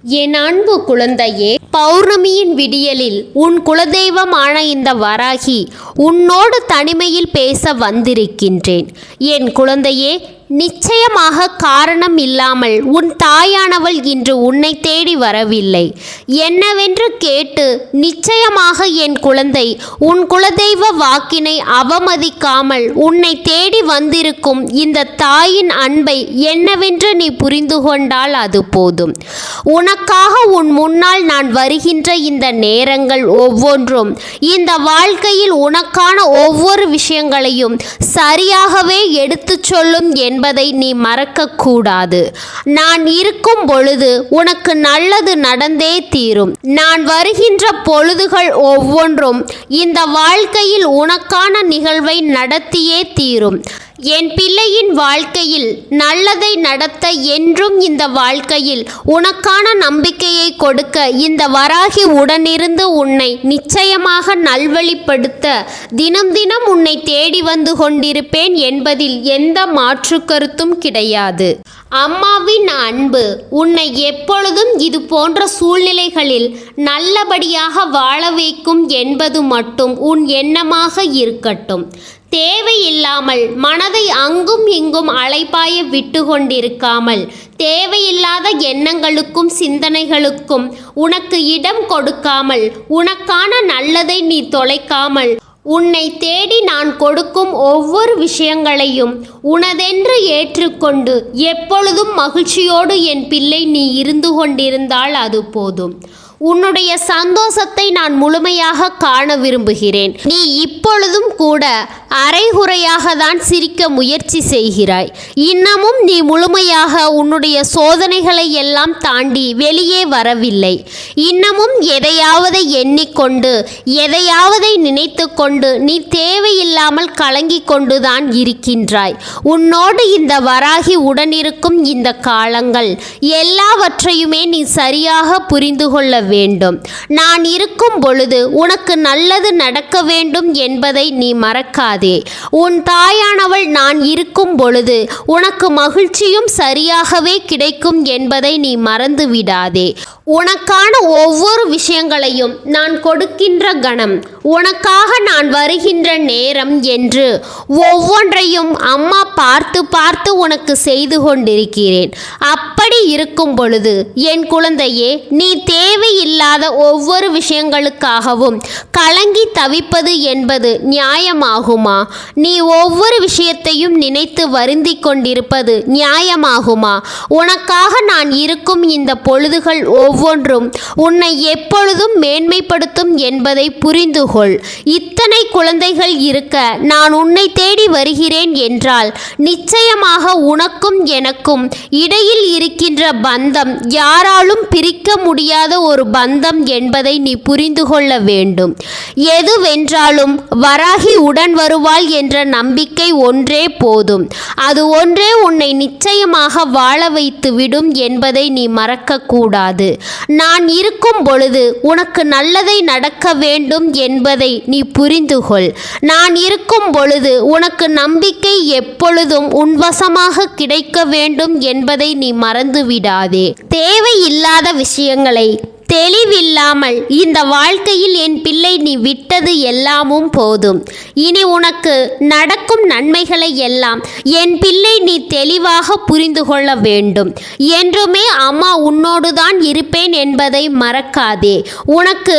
என் அன்பு குழந்தையே, பௌர்ணமியின் விடியலில் உன் குலதெய்வமான இந்த வராகி உன்னோடு தனிமையில் பேச வந்திருக்கின்றேன். என் குழந்தையே, நிச்சயமாக காரணம் இல்லாமல் உன் தாயானவள் இன்று உன்னை தேடி வரவில்லை. என்னவென்று கேட்டு நிச்சயமாக என் குழந்தை உன் குலதெய்வ வாக்கினை அவமதிக்காமல் உன்னை தேடி வந்திருக்கும் இந்த தாயின் அன்பை என்னவென்று நீ புரிந்து கொண்டால் அது போதும். உனக்காக உன் முன்னால் நான் வருகின்ற இந்த நேரங்கள் ஒவ்வொன்றும் இந்த வாழ்க்கையில் உனக்கான ஒவ்வொரு விஷயங்களையும் சரியாகவே எடுத்துச் சொல்லும் என்பதை நீ மறக்கக்கூடாது. நான் இருக்கும் பொழுது உனக்கு நல்லது நடந்தே தீரும். நான் வருகின்ற பொழுதுகள் ஒவ்வொன்றும் இந்த வாழ்க்கையில் உனக்கான நிகழ்வை நடத்தியே தீரும். என் பிள்ளையின் வாழ்க்கையில் நல்லதை நடத்த என்றும் இந்த வாழ்க்கையில் உனக்கான நம்பிக்கையை கொடுக்க இந்த வராகி உடனிருந்து உன்னை நிச்சயமாக நல்வழிப்படுத்த தினம் தினம் உன்னை தேடி வந்து கொண்டிருப்பேன் என்பதில் எந்த மாற்று கருத்தும் கிடையாது. அம்மாவின் அன்பு உன்னை எப்பொழுதும் இது போன்ற சூழ்நிலைகளில் நல்லபடியாக வாழ வைக்கும் என்பது மட்டும் உன் எண்ணமாக இருக்கட்டும். தேவையில்லாமல் மனதை அங்கும் இங்கும் அலைபாய விட்டு கொண்டிருக்காமல் தேவையில்லாத எண்ணங்களுக்கும் சிந்தனைகளுக்கும் உனக்கு இடம் கொடுக்காமல் உனக்கான நல்லதை நீ தொலைக்காமல் உன்னை தேடி நான் கொடுக்கும் ஒவ்வொரு விஷயங்களையும் உனதென்று ஏற்றுக்கொண்டு எப்பொழுதும் மகிழ்ச்சியோடு என் பிள்ளை நீ இருந்து கொண்டிருந்தால் அது போதும். உன்னுடைய சந்தோஷத்தை நான் முழுமையாக காண விரும்புகிறேன். நீ இப்பொழுதும் கூட அரைகுறையாக தான் சிரிக்க முயற்சி செய்கிறாய். இன்னமும் நீ முழுமையாக உன்னுடைய சோதனைகளை எல்லாம் தாண்டி வெளியே வரவில்லை. இன்னமும் எதையாவது எண்ணிக்கொண்டு எதையாவதை நினைத்து கொண்டு நீ தேவையில்லாமல் கலங்கி கொண்டுதான் இருக்கின்றாய். உன்னோடு இந்த வராகி உடனிருக்கும் இந்த காலங்கள் எல்லாவற்றையுமே நீ சரியாக புரிந்து கொள்ள வேண்டும். நான் இருக்கும் பொழுது உனக்கு நல்லது நடக்க வேண்டும் என்பதை நீ மறக்காதே. உன் தாயானவள் நான் இருக்கும் பொழுது உனக்கு மகிழ்ச்சியும் சரியாகவே கிடைக்கும் என்பதை நீ மறந்து விடாதே. உனக்கான ஒவ்வொரு விஷயங்களையும் நான் கொடுக்கின்ற கணம், உனக்காக நான் வருகின்ற நேரம் என்று ஒவ்வொன்றையும் அம்மா பார்த்து பார்த்து உனக்கு செய்து கொண்டிருக்கிறேன். அப்படி இருக்கும் பொழுது என் குழந்தையே, நீ தேவையில்லாத ஒவ்வொரு விஷயங்களுக்காகவும் கலங்கி தவிப்பது என்பது நியாயமாகுமா? நீ ஒவ்வொரு விஷயத்தையும் நினைத்து வருந்தி கொண்டிருப்பது நியாயமாகுமா? உனக்காக நான் இருக்கும் இந்த பொழுதுகள் ஒவ்வொன்றும் உன்னை எப்பொழுதும் மேன்மைப்படுத்தும் என்பதை புரிந்து கொள். இத்தனை குழந்தைகள் இருக்க நான் உன்னை தேடி வருகிறேன் என்றால் நிச்சயமாக உனக்கும் எனக்கும் இடையில் இருக்கின்ற பந்தம் யாராலும் பிரிக்க முடியாத ஒரு பந்தம் என்பதை நீ புரிந்து கொள்ள வேண்டும். எதுவென்றாலும் வராகி உடன் வருவாள் என்ற நம்பிக்கை ஒன்றே போதும். அது ஒன்றே உன்னை நிச்சயமாக வாழ வைத்து விடும் என்பதை நீ மறக்கக்கூடாது. நான் இருக்கும் பொழுது உனக்கு நல்லதை நடக்க வேண்டும் என்பதை நீ புரிந்து கொள். நான் இருக்கும் பொழுது உனக்கு நம்பிக்கை எப்பொழுதும் உன்வசமாக கிடைக்க வேண்டும் என்பதை நீ மறந்து விடாதே. தேவையில்லாத விஷயங்களை தெளிவில்லாமல் இந்த வாழ்க்கையில் என் பிள்ளை நீ விட்டது எல்லாமும் போதும். இனி உனக்கு நடக்கும் நன்மைகளை எல்லாம் என் பிள்ளை நீ தெளிவாக புரிந்து கொள்ள வேண்டும். என்றுமே அம்மா உன்னோடுதான் இருப்பேன் என்பதை மறக்காதே. உனக்கு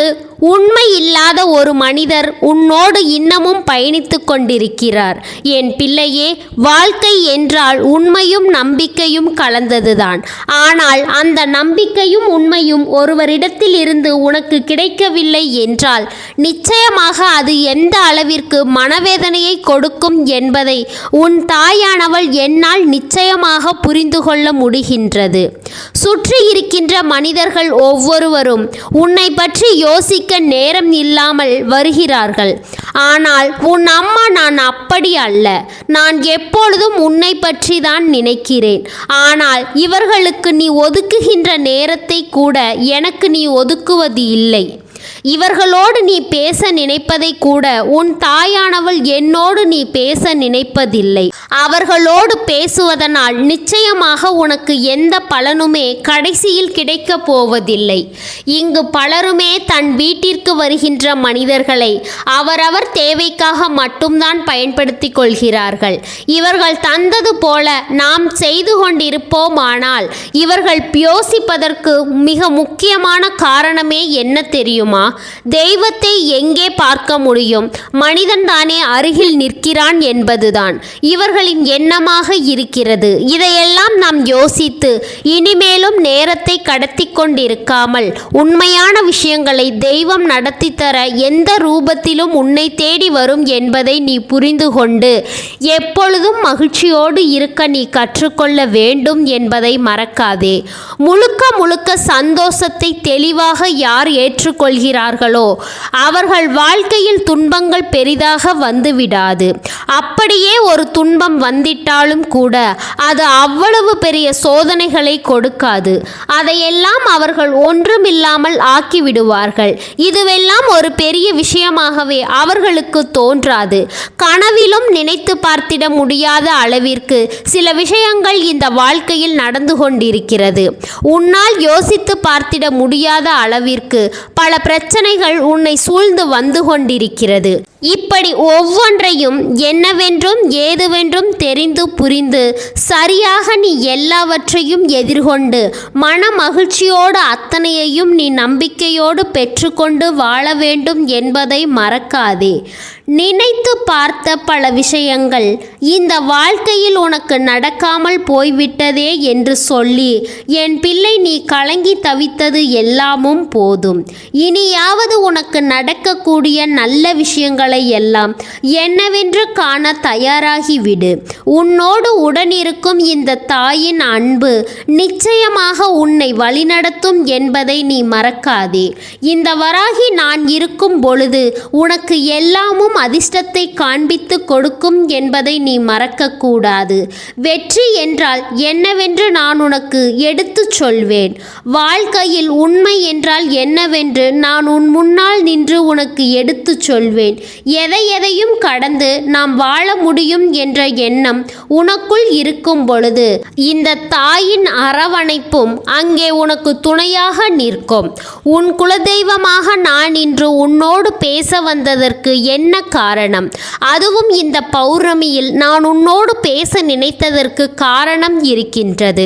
உண்மை இல்லாத ஒரு மனிதர் உன்னோடு இன்னமும் பயணித்து கொண்டிருக்கிறார். என் பிள்ளையே, வாழ்க்கை என்றால் உண்மையும் நம்பிக்கையும் கலந்ததுதான். ஆனால் அந்த நம்பிக்கையும் உண்மையும் ஒருவரிடத்தில் இருந்து உனக்கு கிடைக்கவில்லை என்றால் நிச்சயமாக அது எந்த அளவிற்கு மனவேதனையை கொடுக்கும் என்பதை உன் தாயானவள் என்னால் நிச்சயமாக புரிந்து கொள்ள முடிகின்றது. சுற்றி இருக்கின்ற மனிதர்கள் ஒவ்வொருவரும் உன்னை பற்றி யோசிக்க நேரம் இல்லாமல் வருகிறார்கள். ஆனால் உன் அம்மா நான் அப்படி அல்ல. நான் எப்பொழுதும் உன்னை பற்றி தான் நினைக்கிறேன். ஆனால் இவர்களுக்கு நீ ஒதுக்குகின்ற நேரத்தை கூட எனக்கு நீ ஒதுக்குவது இல்லை. இவர்களோடு நீ பேச நினைப்பதை கூட உன் தாயானவள் என்னோடு நீ பேச நினைப்பதில்லை. அவர்களோடு பேசுவதனால் நிச்சயமாக உனக்கு எந்த பலனுமே கடைசியில் கிடைக்கப் போவதில்லை. இங்கு பலருமே தன் வீட்டிற்கு வருகின்ற மனிதர்களை அவரவர் தேவைக்காக மட்டும்தான் பயன்படுத்தி கொள்கிறார்கள். இவர்கள் தந்தது போல நாம் செய்து கொண்டிருப்போமானால் இவர்கள் யோசிப்பதற்கு மிக முக்கியமான காரணமே என்ன தெரியுமா? தெய்வத்தை எங்கே பார்க்க முடியும்? மனிதன் தானே அருகில் நிற்கிறான் என்பதுதான் இவர்களின் எண்ணமாக இருக்கிறது. இதையெல்லாம் நாம் யோசித்து இனிமேலும் நேரத்தை கடத்தி கொண்டிருக்காமல் உண்மையான விஷயங்களை தெய்வம் நடத்தி தர எந்த ரூபத்திலும் உன்னை தேடி வரும் என்பதை நீ புரிந்து கொண்டு எப்பொழுதும் மகிழ்ச்சியோடு இருக்க நீ கற்றுக்கொள்ள வேண்டும் என்பதை மறக்காதே. முழுக்க முழுக்க சந்தோஷத்தை தெளிவாக யார் ஏற்றுக்கொள்கிறார்களோ அவர்கள் வாழ்க்கையில் துன்பங்கள் பெரிதாக வந்துவிடாது. அப்படியே ஒரு துன்பம் வந்திட்டாலும் கூட அது அவ்வளவு பெரிய சோதனைகளை கொடுக்காது. அதையெல்லாம் அவர்கள் ஒன்றுமில்லாமல் ஆக்கிவிடுவார்கள். இதுவெல்லாம் ஒரு பெரிய விஷயமாகவே அவர்களுக்கு தோன்றாது. கனவிலும் நினைத்து பார்த்திட முடியாத அளவிற்கு சில விஷயங்கள் இந்த வாழ்க்கையில் நடந்து கொண்டிருக்கிறது. உன்னால் யோசித்து பார்த்திட முடியாத அளவிற்கு பல பிரச்சனைகள் உன்னை சூழ்ந்து வந்து கொண்டிருக்கிறது. இப்படி ஒவ்வொன்றையும் என்னவென்றும் ஏதுவென்றும் தெரிந்து புரிந்து சரியாக நீ எல்லாவற்றையும் எதிர்கொண்டு மன மகிழ்ச்சியோடு அத்தனையையும் நீ நம்பிக்கையோடு பெற்றுக்கொண்டு வாழ வேண்டும் என்பதை மறக்காதே. நினைத்து பார்த்த பல விஷயங்கள் இந்த வாழ்க்கையில் உனக்கு நடக்காமல் போய்விட்டதே என்று சொல்லி என் பிள்ளை நீ கலங்கி தவித்தது எல்லாமும் போதும். இனியாவது உனக்கு நடக்கக்கூடிய நல்ல விஷயங்களை எல்லாம் என்னவென்று காண தயாராகிவிடு. உன்னோடு உடனிருக்கும் இந்த தாயின் அன்பு நிச்சயமாக உன்னை வழிநடத்தும் என்பதை நீ மறக்காதே. இந்த வராகி நான் இருக்கும் பொழுது உனக்கு எல்லாமும் அதிர்ஷ்டத்தை காண்பித்து கொடுக்கும் என்பதை நீ மறக்கக்கூடாது. வெற்றி என்றால் என்னவென்று நான் உனக்கு எடுத்துச் சொல்வேன். வாழ்க்கையில் உண்மை என்றால் என்னவென்று நான் உன் முன்னால் நின்று உனக்கு எடுத்துச் சொல்வேன். எதையும் கடந்து நாம் வாழ முடியும் என்ற எண்ணம் உனக்குள் இருக்கும் பொழுது இந்த தாயின் அரவணைப்பும் அங்கே உனக்கு துணையாக நிற்கும். உன் குலதெய்வமாக நான் இன்று உன்னோடு பேச வந்ததற்கு என்ன காரணம்? அதுவும் இந்த பௌர்ணமியில் நான் உன்னோடு பேச நினைத்ததற்கு காரணம் இருக்கின்றது.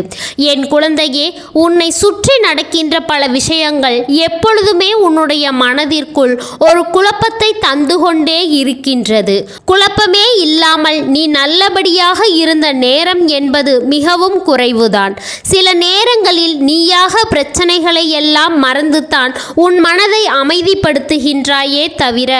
என் குழந்தையே, உன்னை சுற்றி நடக்கின்ற பல விஷயங்கள் எப்பொழுதுமே உன்னுடைய மனதிற்குள் ஒரு குழப்பத்தை தந்து கொண்டே இருக்கின்றது. குழப்பமே இல்லாமல் நீ நல்லபடியாக இருந்த நேரம் என்பது மிகவும் குறைவுதான். சில நேரங்களில் நீயாக பிரச்சனைகளை எல்லாம் மறந்துதான் உன் மனதை அமைதிப்படுத்துகின்றாயே தவிர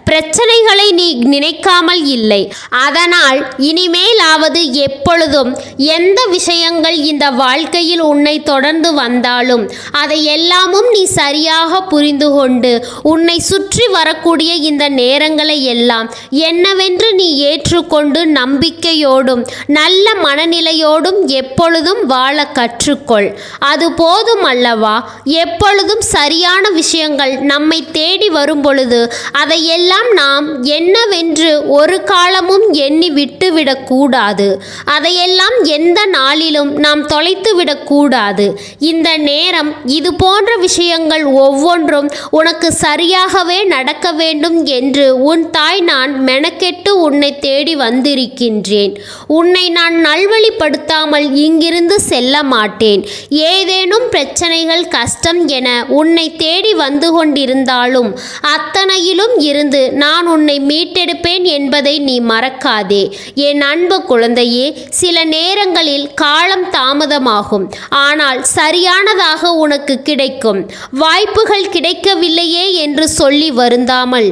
பிரச்சனைகளை நீ நினைக்காமல் இல்லை. அதனால் இனிமேலாவது எப்பொழுதும் எந்த விஷயங்கள் இந்த வாழ்க்கையில் உன்னை தொடர்ந்து வந்தாலும் அதை எல்லாமும் நீ சரியாக புரிந்து கொண்டு உன்னை சுற்றி வரக்கூடிய இந்த நேரங்களை எல்லாம் என்னவென்று நீ ஏற்றுக்கொண்டு நம்பிக்கையோடும் நல்ல மனநிலையோடும் எப்பொழுதும் வாழ கற்றுக்கொள். அது போதும் அல்லவா? எப்பொழுதும் சரியான விஷயங்கள் நம்மை தேடி வரும் பொழுது அதையெல்லாம் நாம் என்னவென்று ஒரு காலமும் எண்ணி விட்டுவிடக்கூடாது. அதையெல்லாம் எந்த நாளிலும் நாம் தொலைத்துவிடக்கூடாது. இந்த நேரம் இது போன்ற விஷயங்கள் ஒவ்வொன்றும் உனக்கு சரியாகவே நடக்க வேண்டும் என்று உன் தாய் நான் மெனக்கெட்டு உன்னை தேடி வந்திருக்கின்றேன். உன்னை நான் நல்வழிப்படுத்தாமல் இங்கிருந்து செல்ல மாட்டேன். ஏதேனும் பிரச்சனைகள் கஷ்டம் என உன்னை தேடி வந்து கொண்டிருந்தாலும் அத்தனையிலும் இருந்து நான் உன்னை மீட்டெடுப்பேன் என்பதை நீ மறக்காதே. என் அன்பு குழந்தையே, சில நேரங்களில் காலம் தாமதமாகும், ஆனால் சரியானதாக உனக்கு கிடைக்கும். வாய்ப்புகள் கிடைக்கவில்லையே என்று சொல்லி வருந்தாமல்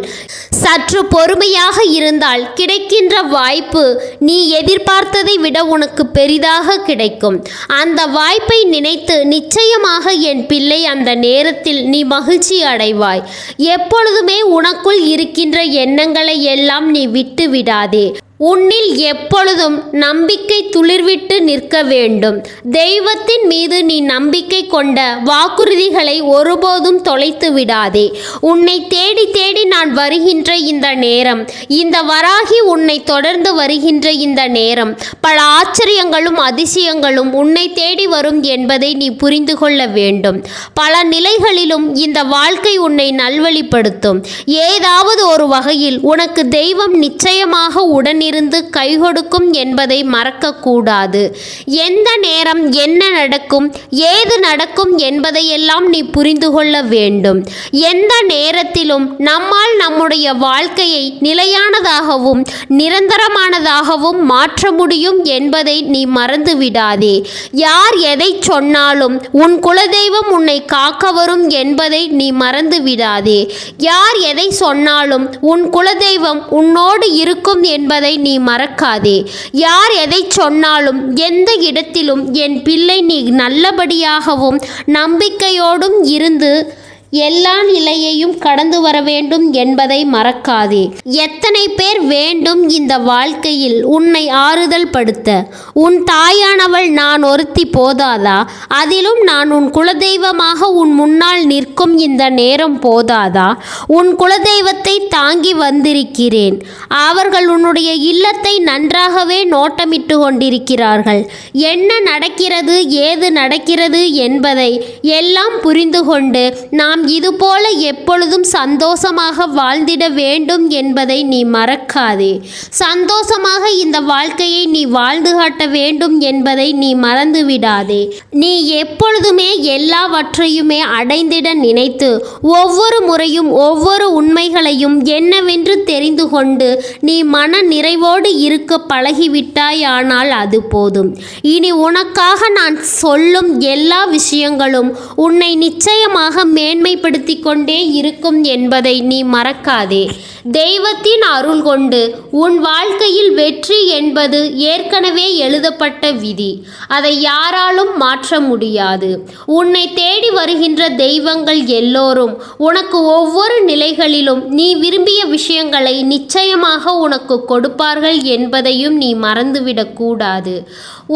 சற்று பொறுமையாக இருந்தால் கிடைக்கின்ற வாய்ப்பு நீ எதிர்பார்த்ததை விட உனக்கு பெரிதாக கிடைக்கும். அந்த வாய்ப்பை நினைத்து நிச்சயமாக என் பிள்ளை அந்த நேரத்தில் நீ மகிழ்ச்சி அடைவாய். எப்பொழுதுமே உனக்குள் இருக்கின்ற எண்ணங்களை எல்லாம் நீ விட்டு விடாதே. உன்னில் எப்பொழுதும் நம்பிக்கை துளிர்விட்டு நிற்க வேண்டும். தெய்வத்தின் மீது நீ நம்பிக்கை கொண்ட வாக்குறுதிகளை ஒருபோதும் தொலைத்து விடாதே. உன்னை தேடி தேடி நான் வருகின்ற இந்த நேரம், இந்த வராகி உன்னை தொடர்ந்து வருகின்ற இந்த நேரம், பல ஆச்சரியங்களும் அதிசயங்களும் உன்னை தேடி வரும் என்பதை நீ புரிந்து கொள்ள வேண்டும். பல நிலைகளிலும் இந்த வாழ்க்கை உன்னை நல்வழிப்படுத்தும். ஏதாவது ஒரு வகையில் உனக்கு தெய்வம் நிச்சயமாக உடனிருந்து கை கொடுக்கும் என்பதை மறக்கக்கூடாது. எந்த நேரம் என்ன நடக்கும், ஏது நடக்கும் என்பதையெல்லாம் நீ புரிந்து கொள்ள வேண்டும். எந்த நேரத்திலும் நம்மால் நம்முடைய வாழ்க்கையை நிலையானதாகவும் நிரந்தரமானதாகவும் மாற்ற முடியும் என்பதை நீ மறந்து விடாதே. யார் எதை சொன்னாலும் உன் குலதெய்வம் உன்னை காக்க வரும் என்பதை நீ மறந்து விடாதே. யார் எதை சொன்னாலும் உன் குலதெய்வம் உன்னோடு இருக்கும் என்பதை நீ மறக்காதே. யார் எதை சொன்னாலும் எந்த இடத்திலும் என் பிள்ளை நீ நல்லபடியாகவும் நம்பிக்கையோடும் இருந்து எல்லா நிலையையும் கடந்து வர வேண்டும் என்பதை மறக்காதே. எத்தனை பேர் வேண்டும் இந்த வாழ்க்கையில் உன்னை ஆறுதல் படுத்த? உன் தாயானவள் நான் ஒருத்தி போதாதா? அதிலும் நான் உன் குலதெய்வமாக உன் முன்னால் நிற்கும் இந்த நேரம் போதாதா? உன் குலதெய்வத்தை தாங்கி வந்திருக்கிறேன். அவர்கள் உன்னுடைய இல்லத்தை நன்றாகவே நோட்டமிட்டு கொண்டிருக்கிறார்கள். என்ன நடக்கிறது, ஏது நடக்கிறது என்பதை எல்லாம் புரிந்து கொண்டு நாம் இதுபோல எப்பொழுதும் சந்தோஷமாக வாழ்ந்திட வேண்டும் என்பதை நீ மறக்காதே. சந்தோஷமாக இந்த வாழ்க்கையை நீ வாழ்ந்து காட்ட வேண்டும் என்பதை நீ மறந்து விடாதே. நீ எப்பொழுதுமே எல்லாவற்றையுமே அடைந்திட நினைத்து ஒவ்வொரு முறையும் ஒவ்வொரு உண்மைகளையும் என்னவென்று தெரிந்து கொண்டு நீ மன நிறைவோடு இருக்க பழகிவிட்டாயானால் அது போதும். இனி உனக்காக நான் சொல்லும் எல்லா விஷயங்களும் உன்னை நிச்சயமாக மேன்மைப்படுத்தி கொண்டே இருக்கும் என்பதை நீ மறக்காதே. தெய்வத்தின் அருள் கொண்டு உன் வாழ்க்கையில் வெற்றி என்பது ஏற்கனவே எழுதப்பட்ட விதி. அதை யாராலும் மாற்ற முடியாது. உன்னை தேடி வருகின்ற தெய்வங்கள் எல்லோரும் உனக்கு ஒவ்வொரு நிலைகளிலும் நீ விரும்பிய விஷயங்களை நிச்சயமாக உனக்கு கொடுப்பார்கள் என்பதையும் நீ மறந்துவிடக்கூடாது.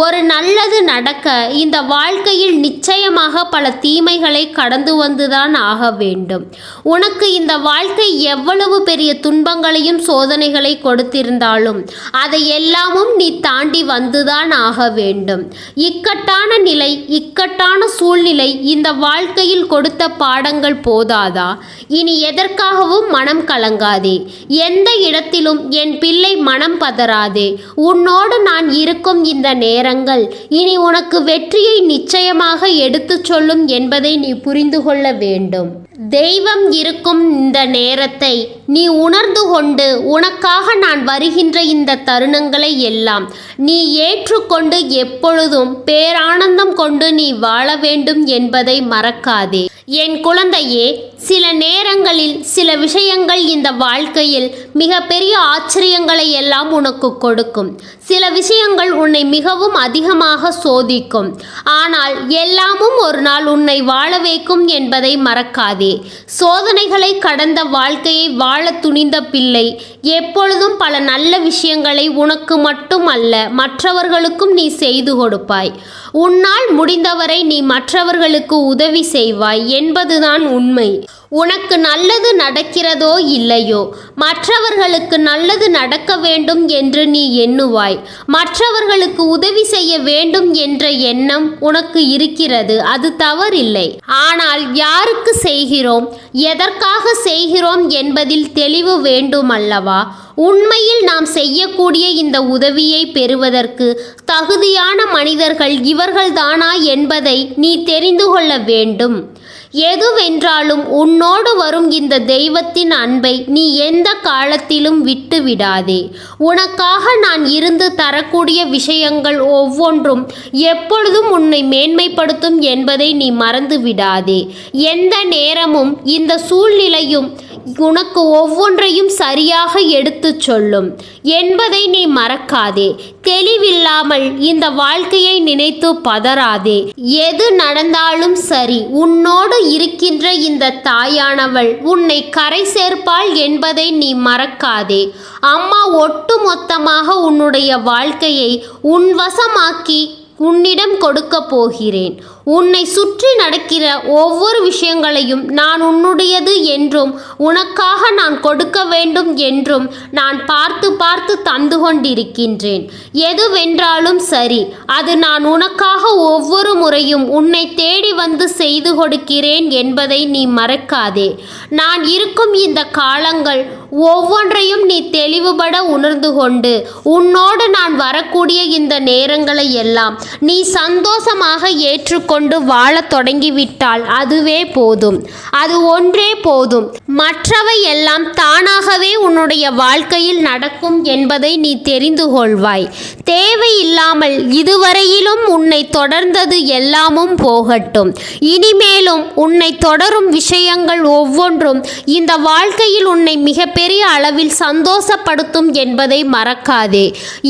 ஒரு நல்லது நடக்க இந்த வாழ்க்கையில் நிச்சயமாக பல தீமைகளை கடந்து வந்துதான் ஆக வேண்டும். உனக்கு இந்த வாழ்க்கை எவ்வளவு பெரிய துன்பங்களையும் சோதனைகளை கொடுத்திருந்தாலும் அதை எல்லாமும் நீ தாண்டி வந்துதான் ஆக வேண்டும். இக்கட்டான நிலை, இக்கட்டான சூழ்நிலை இந்த வாழ்க்கையில் கொடுத்த பாடங்கள் போதாதா? இனி எதற்காகவும் மனம் கலங்காதே. எந்த இடத்திலும் என் பிள்ளை மனம் பதறாதே. உன்னோடு நான் இருக்கும் இந்த நேரங்கள் இனி உனக்கு வெற்றியை நிச்சயமாக எடுத்துச் சொல்லும் என்பதை நீ புரிந்து கொள்ள வேண்டும். தெய்வம் இருக்கும் இந்த நேரத்தை நீ உணர்ந்து கொண்டு உனக்காக நான் வருகின்ற இந்த தருணங்களை எல்லாம் நீ ஏற்றுக்கொண்டு எப்பொழுதும் பேரானந்தம் கொண்டு நீ வாழ வேண்டும் என்பதை மறக்காதே. என் குழந்தையே, சில நேரங்களில் சில விஷயங்கள் இந்த வாழ்க்கையில் மிகப்பெரிய ஆச்சரியங்களை எல்லாம் உனக்கு கொடுக்கும். சில விஷயங்கள் உன்னை மிகவும் அதிகமாக சோதிக்கும். ஆனால் எல்லாமும் ஒரு நாள் உன்னை வாழ வைக்கும் என்பதை மறக்காதே. சோதனைகளை கடந்த வாழ்க்கையை வாழ துணிந்த பிள்ளை எப்பொழுதும் பல நல்ல விஷயங்களை உனக்கு மட்டும் அல்ல மற்றவர்களுக்கும் நீ செய்து கொடுப்பாய். உன்னால் முடிந்தவரை நீ மற்றவர்களுக்கு உதவி செய்வாய் என்பதுதான் உண்மை. உனக்கு நல்லது நடக்கிறதோ இல்லையோ, மற்றவர்களுக்கு நல்லது நடக்க வேண்டும் என்று நீ எண்ணுவாய். மற்றவர்களுக்கு உதவி செய்ய வேண்டும் என்ற எண்ணம் உனக்கு இருக்கிறது, அது தவறில்லை. ஆனால் யாருக்கு செய்கிறோம், எதற்காக செய்கிறோம் என்பதில் தெளிவு வேண்டும் அல்லவா? உண்மையில் நாம் செய்யக்கூடிய இந்த உதவியை பெறுவதற்கு தகுதியான மனிதர்கள் இவர்கள்தானா என்பதை நீ தெரிந்து கொள்ள வேண்டும். எதுவென்றாலும் உன்னோடு வரும் இந்த தெய்வத்தின் அன்பை நீ எந்த காலத்திலும் விட்டு விடாதே. உனக்காக நான் இருந்து தரக்கூடிய விஷயங்கள் ஒவ்வொன்றும் எப்பொழுதும் உன்னை மேன்மைப்படுத்தும் என்பதை நீ மறந்து விடாதே. எந்த நேரமும் இந்த சூழ்நிலையும் உனக்கு ஒவ்வொன்றையும் சரியாக எடுத்துச் சொல்லும் என்பதை நீ மறக்காதே. தெளிவில்லாமல் இந்த வாழ்க்கையை நினைத்து பதறாதே. எது நடந்தாலும் சரி, உன்னோடு இருக்கின்ற இந்த தாயானவள் உன்னை கரை சேர்ப்பாள் என்பதை நீ மறக்காதே. அம்மா ஒட்டுமொத்தமாக உன்னுடைய வாழ்க்கையை உன் வசமாக்கி உன்னிடம் கொடுக்க போகிறேன். உன்னை சுற்றி நடக்கிற ஒவ்வொரு விஷயங்களையும் நான் உன்னுடையது என்றும் உனக்காக நான் கொடுக்க வேண்டும் என்றும் நான் பார்த்து பார்த்து தந்து கொண்டிருக்கின்றேன். எதுவென்றாலும் சரி, அது நான் உனக்காக ஒவ்வொரு முறையும் உன்னை தேடி வந்து செய்து கொடுக்கிறேன் என்பதை நீ மறக்காதே. நான் இருக்கும் இந்த காலங்கள் ஒவ்வொன்றையும் நீ தெளிவுபட உணர்ந்து கொண்டு உன்னோடு நான் வரக்கூடிய இந்த நேரங்களை எல்லாம் நீ சந்தோஷமாக ஏற்றுக்கொண்டு வாழத் தொடங்கிவிட்டால் அதுவே போதும். அது ஒன்றே போதும். மற்றவை எல்லாம் தானாகவே உன்னுடைய வாழ்க்கையில் நடக்கும் என்பதை நீ தெரிந்து கொள்வாய். தேவையில்லாமல் இதுவரையிலும் உன்னை தொடர்ந்தது எல்லாமும் போகட்டும். இனிமேலும் உன்னை தொடரும் விஷயங்கள் ஒவ்வொன்றும் இந்த வாழ்க்கையில் உன்னை மிகப்பெரிய அளவில் சந்தோஷப்படுத்தும் என்பதை மறக்காதே.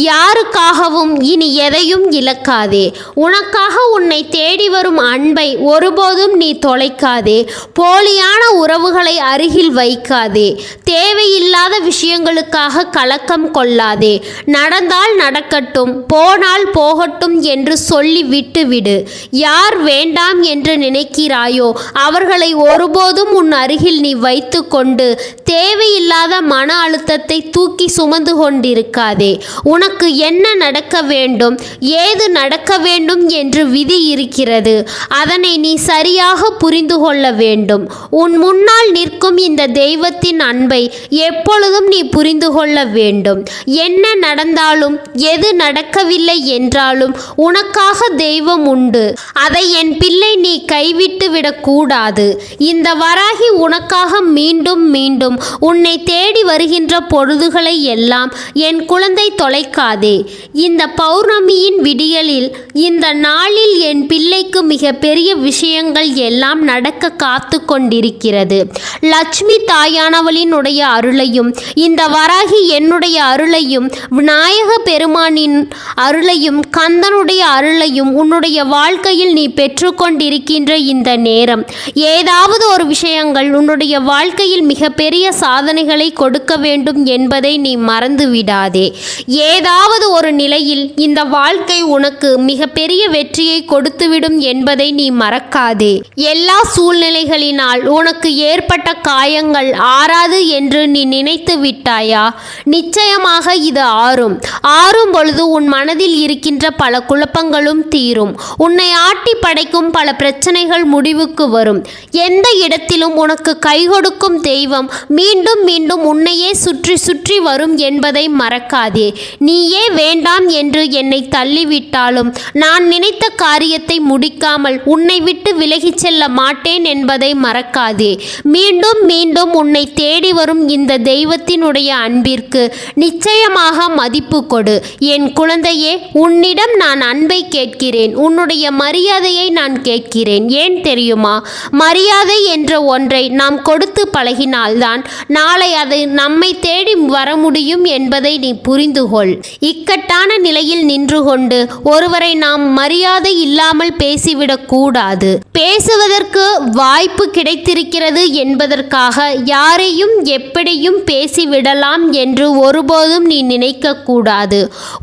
யாருக்காகவும் இனி எதையும் இழக்காதே. உனக்காக உன்னை தேடி வரும் அன்பை ஒருபோதும் நீ தொலைக்காதே. போலியான உறவுகளை அருகில் வைக்காதே. தேவையில்லாத விஷயங்களுக்காக கலக்கம் கொள்ளாதே. நடந்தால் நடக்கட்டும், போனால் போகட்டும் என்று சொல்லி விட்டுவிடு. யார் வேண்டாம் என்று நினைக்கிறாயோ அவர்களை ஒருபோதும் உன் அருகில் நீ வைத்து கொண்டு தேவையில்லாத மன அழுத்தத்தை தூக்கி சுமந்து கொண்டிருக்காதே. உனக்கு என்ன நடக்க வேண்டும், ஏது நடக்க வேண்டும் என்று விதி இருக்கிறது. அதனை நீ சரியாக புரிந்து கொள்ள வேண்டும். உன் முன்னால் நிற்கும் இந்த தெய்வத்தின் அன்பை எப்பொழுதும் நீ புரிந்து கொள்ள வேண்டும். என்ன நடந்தாலும் எது நடக்கவில்லை என்றாலும் உனக்காக தெய்வம் உண்டு. அதை என் பிள்ளை நீ கைவிட்டு விடக்கூடாது. இந்த வராகி உனக்காக மீண்டும் மீண்டும் உன்னை தேடி வருகின்ற பொழுதுகளை எல்லாம் என் குழந்தை தொலைக்காதே. இந்த பௌர்ணமியின் விடியலில் இந்த நாளில் என் பிள்ளைக்கு மிக பெரிய விஷயங்கள் எல்லாம் நடக்க காத்து கொண்டிருக்கிறது. லட்சுமி தாயானவளினுடைய அருளையும் இந்த வராகி என்னுடைய அருளையும் விநாயக பெருமானின் அருளையும் கந்தனுடைய அருளையும் உன்னுடைய வாழ்க்கையில் நீ பெற்றுக்கொண்டிருக்கின்ற இந்த நேரம் ஏதாவது ஒரு விஷயங்கள் உன்னுடைய வாழ்க்கையில் மிகப்பெரிய சாதனைகளை கொடுக்க வேண்டும் என்பதை நீ மறந்து விடாதே. ஏதாவது ஒரு நிலையில் இந்த வாழ்க்கை உனக்கு மிகப்பெரிய வெற்றியை கொடுத்துவிடும் என்பதை நீ மறக்காதே. எல்லா சூழ்நிலைகளினால் உனக்கு ஏற்பட்ட காயங்கள் ஆறாது என்று நீ நினைத்து விட்டாயா? நிச்சயமாக இது ஆறும் பொழுது உன் மனதில் இருக்கின்ற பல குழப்பங்களும் தீரும். உன்னை ஆட்டி படைக்கும் பல பிரச்சனைகள் முடிவுக்கு வரும். எந்த இடத்திலும் உனக்கு கை கொடுக்கும் தெய்வம் மீண்டும் மீண்டும் உன்னையே சுற்றி சுற்றி வரும் என்பதை மறக்காதே. நீயே வேண்டாம் என்று என்னை தள்ளிவிட்டாலும் நான் நினைத்த காரியத்தை முடிக்காமல் உன்னை விட்டு விலகிச் செல்ல மாட்டேன் என்பதை மறக்காதே. மீண்டும் மீண்டும் உன்னை தேடி வரும் இந்த தெய்வத்தினுடைய அன்பிற்கு நிச்சயமாக மதிப்பு கொடு. என் குழந்தையே, உன்னிடம் நான் அன்பை கேட்கிறேன். உன்னுடைய மரியாதையை நான் கேட்கிறேன். ஏன் தெரியுமா? மரியாதை என்ற ஒன்றை நாம் கொடுத்து பழகினால்தான் நாளை அது நம்மை தேடி வர முடியும் என்பதை நீ புரிந்து கொள். இக்கட்டான நிலையில் நின்று கொண்டு ஒருவரை நாம் மரியாதை இல்லாமல் பேசிவிடக் கூடாது. பேசுவதற்கு வாய்ப்பு கிடைத்திருக்கிறது என்பதற்காக யாரையும் எப்படியும் பேசிவிடலாம் என்று ஒருபோதும் நீ நினைக்க கூடாது.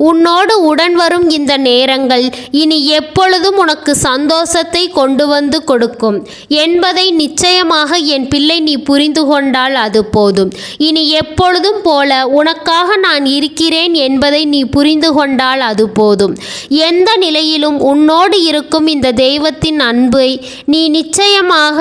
உன்னோடு உடன் வரும் இந்த நேரங்கள் இனி எப்பொழுதும் உனக்கு சந்தோஷத்தை கொண்டு வந்து கொடுக்கும் என்பதை நிச்சயமாக என் பிள்ளை நீ புரிந்து கொண்டால் அது போதும். இனி எப்பொழுதும் போல உனக்காக நான் இருக்கிறேன் என்பதை நீ புரிந்து கொண்டால் அது போதும். எந்த நிலையிலும் உன்னோடு இருக்கும் இந்த தெய்வத்தின் அன்பை நீ நிச்சயமாக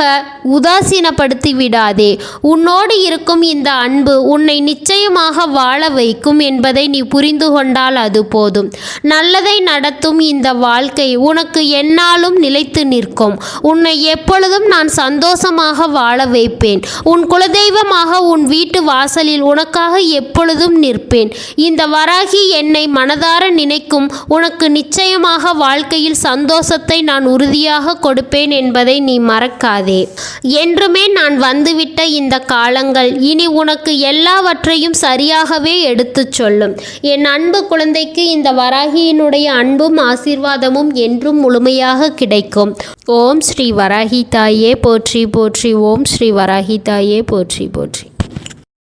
உதாசீனப்படுத்தி விடாதே. உன்னோடு இருக்கும் இந்த அன்பு உன்னை நிச்சயமாக வாழ வைக்கும் என்பதை நீ புரிந்து கொண்டால் அது போதும். நல்லதை நடத்தும் இந்த வாழ்க்கை உனக்கு எந்நாளும் நிலைத்து நிற்கும். உன்னை எப்பொழுதும் நான் சந்தோஷமாக வாழ வைப்பேன். உன் குலதெய்வமான நிச்சயமாக உன் வீட்டு வாசலில் உனக்காக எப்பொழுதும் நிற்பேன். இந்த வராகி என்னை மனதார நினைக்கும் உனக்கு நிச்சயமாக வாழ்க்கையில் சந்தோஷத்தை நான் உறுதியாக கொடுப்பேன் என்பதை நீ மறக்காதே. என்றுமே நான் வந்துவிட்ட இந்த காலங்கள் இனி உனக்கு எல்லாவற்றையும் சரியாகவே எடுத்துச் சொல்லும். என் அன்பு குழந்தைக்கு இந்த வராகியினுடைய அன்பும் ஆசீர்வாதமும் என்றும் முழுமையாக கிடைக்கும். ஓம் ஸ்ரீ வராகி தாயே போற்றி போற்றி. ஓம் ஸ்ரீ வராகி தாயே போற்றி போற்றி.